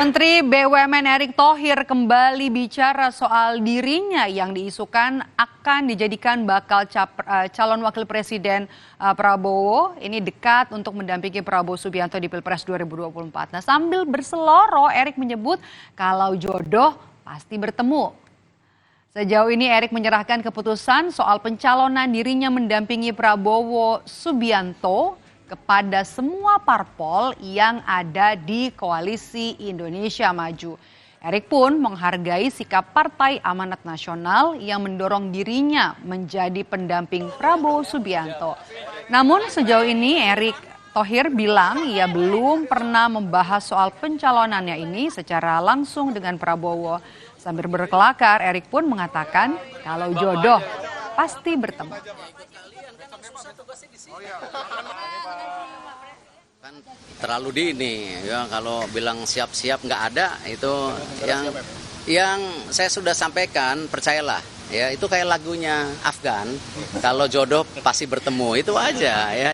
Menteri BUMN Erick Thohir kembali bicara soal dirinya yang diisukan akan dijadikan bakal calon wakil presiden Prabowo. Ini dekat untuk mendampingi Prabowo Subianto di Pilpres 2024. Nah, sambil berseloroh, Erick menyebut kalau jodoh pasti bertemu. Sejauh ini Erick menyerahkan keputusan soal pencalonan dirinya mendampingi Prabowo Subianto kepada semua parpol yang ada di Koalisi Indonesia Maju. Erick pun menghargai sikap Partai Amanat Nasional yang mendorong dirinya menjadi pendamping Prabowo Subianto. Namun sejauh ini Erick Thohir bilang ia belum pernah membahas soal pencalonannya ini secara langsung dengan Prabowo. Sambil berkelakar, Erick pun mengatakan kalau jodoh pasti bertemu. Kan terlalu dini ya, kalau bilang siap-siap nggak ada, itu yang saya sudah sampaikan, percayalah ya, itu kayak lagunya Afgan, kalau jodoh pasti bertemu, itu aja ya.